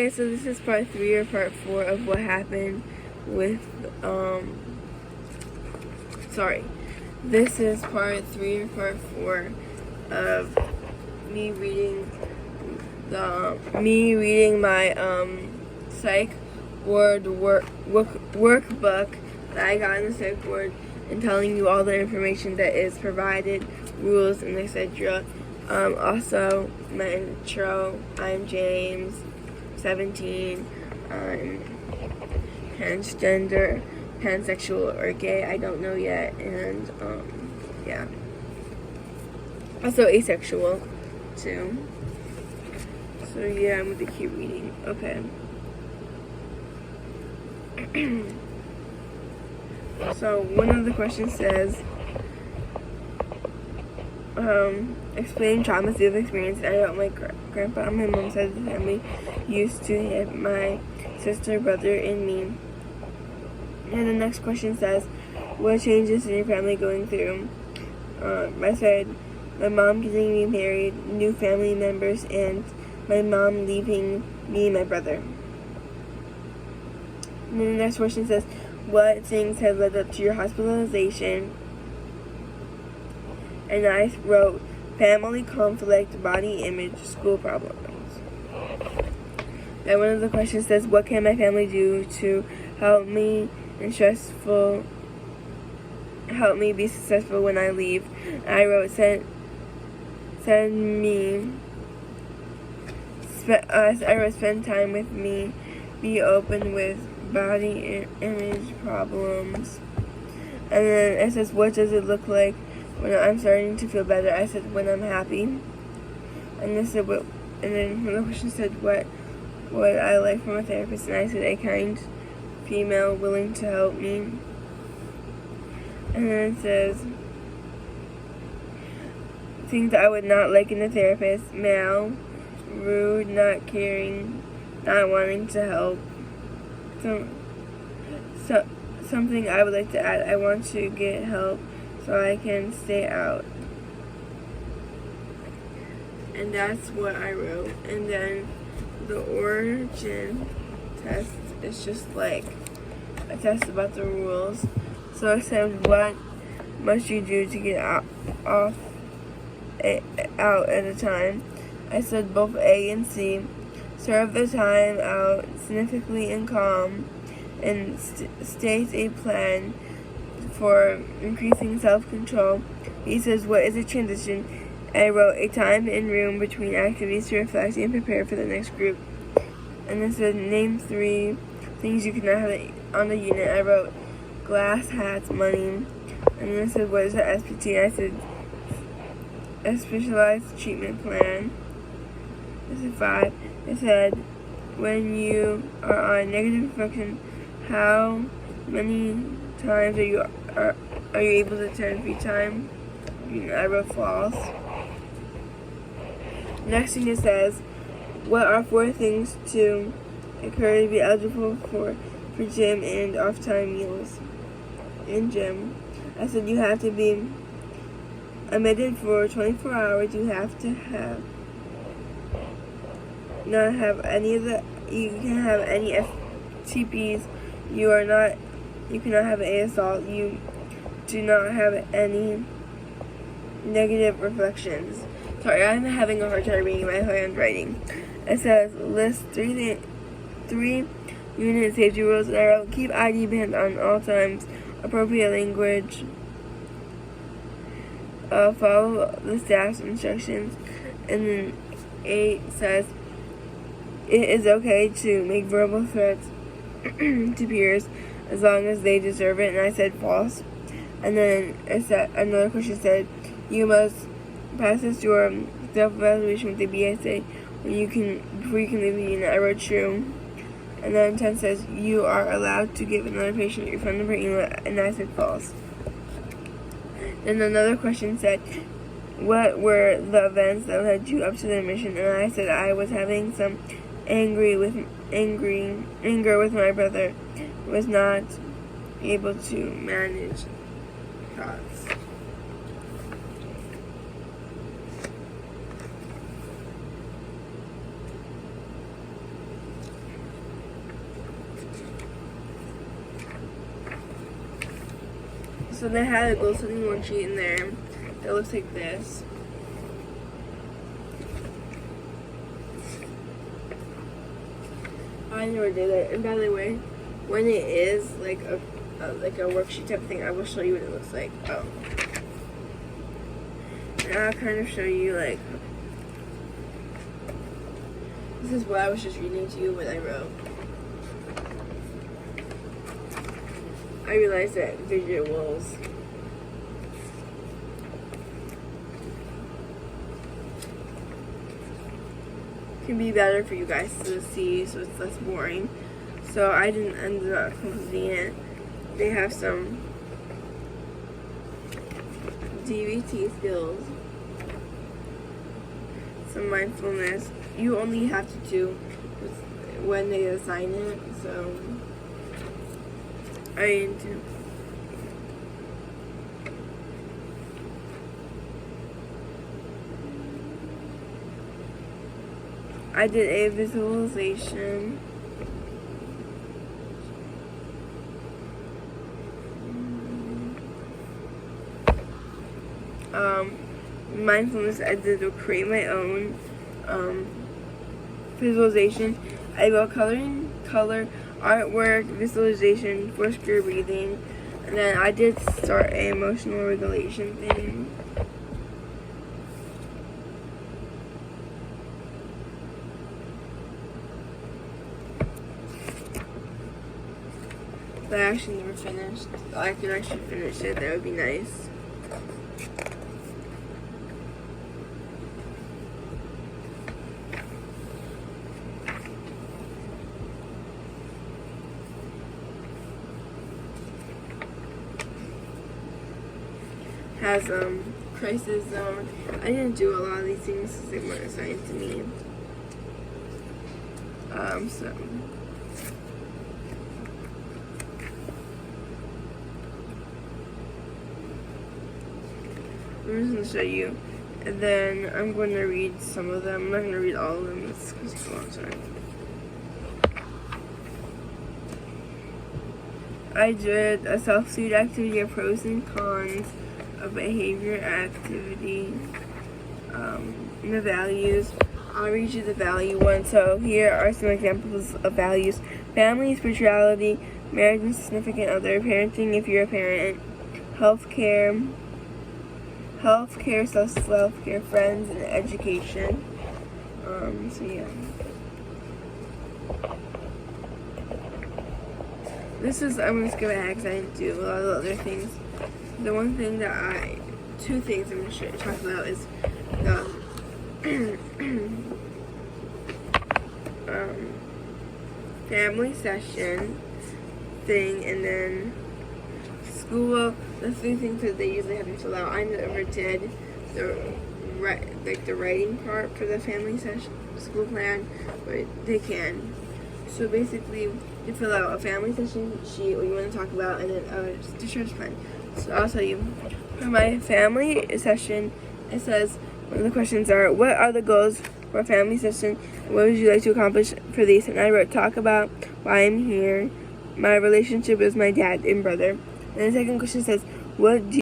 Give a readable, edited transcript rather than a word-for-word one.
Okay, so this is part 3 or part 4 of what happened with, this is part 3 or part 4 of me reading my, psych board workbook that I got in the psych board and telling you all the information that is provided, rules, and etc. Also, my intro, I'm James, 17, I'm transgender, pansexual, or gay, I don't know yet, and, yeah. Also asexual, too. So yeah, I'm gonna keep reading. Okay. So one of the questions says, explain traumas you've experienced. I don't like grandpa on my mom's side of the family used to hit my sister, brother, and me. And the next question says, what changes in your family going through? I said, my mom getting remarried, new family members, and my mom leaving me and my brother. And then the next question says, what things have led up to your hospitalization? And I wrote, family conflict, body image, school problems. Then one of the questions says, what can my family do to help me be successful when I leave? I wrote, I wrote, spend time with me, be open with body image problems. And then it says, what does it look like when I'm starting to feel better? I said, when I'm happy. And this said, what? And then the question said, what would I like from a therapist? And I said, a kind female willing to help me. And then it says, things I would not like in a therapist: male, rude, not caring, not wanting to help. Something I would like to add: I want to get help so I can stay out. And that's what I wrote. And then the origin test is just like a test about the rules. So it said, what must you do to get out at a time? I said both A and C. Serve the time out significantly and calm, and state a plan for increasing self-control. He says, what is a transition? I wrote, a time and room between activities to reflect and prepare for the next group. And then said, name 3 things you cannot have on the unit. I wrote, glass, hats, money. And then it said, what is the SPT? I said, a specialized treatment plan. I said 5. It said, when you are on negative reflection, how many times are you able to attend free time? I wrote false. Next thing it says, what are 4 things to occur to be eligible for gym and off-time meals in gym? I said you have to be admitted for 24 hours. You have to not have any of the. You can have any FTPs. You cannot have an assault. You do not have any negative reflections. Sorry, I'm having a hard time reading my handwriting. It says list 3 unit safety rules. And I wrote, keep ID band on all times. Appropriate language. Follow the staff's instructions. And then 8 says, it is okay to make verbal threats to peers as long as they deserve it. And I said false. And then it said, another question said, you must pass your self-evaluation with the BSA before you can leave the unit. I wrote true. And then 10 says, you are allowed to give another patient your phone number, email, and I said false. Then another question said, what were the events that led you up to the admission? And I said I was having some anger with my brother, was not able to manage thoughts. So they had a goal setting worksheet in there that looks like this. I never did it. And by the way, when it is like a worksheet type of thing, I will show you what it looks like. And I'll kind of show you like, this is what I was just reading to you when I wrote. I realized that visuals can be better for you guys to see, so it's less boring. So I didn't end up completing it. They have some DBT skills, some mindfulness. You only have to do when they assign it, so I didn't do. I did a visualization. Mindfulness, I did to create my own visualization. I wrote color, artwork, visualization, 4-square breathing, and then I did start an emotional regulation thing. But I actually never finished. I could actually finish it, that would be nice. Has crisis zone. I didn't do a lot of these things because they weren't assigned to me. So I'm just gonna show you, and then I'm going to read some of them. I'm not going to read all of them. It's a long time. I did a self-study activity of pros and cons of behavior activity, and the values. I'll read you the value one. So here are some examples of values: family, spirituality, marriage and significant other, parenting if you're a parent, healthcare, self-care, friends, and education. So yeah. I'm gonna skip ahead because I didn't do a lot of the other things. The one thing two things I'm gonna talk about is the family session thing, and then school. The 3 things that they usually have you fill out. I never did the writing part for the family session school plan, but they can. So basically, you fill out a family session sheet, what you want to talk about, and then a discharge plan. So I'll tell you. For my family session, it says, one of the questions are, what are the goals for a family session? What would you like to accomplish for these? And I wrote, talk about why I'm here, my relationship with my dad and brother. And the second question says, what do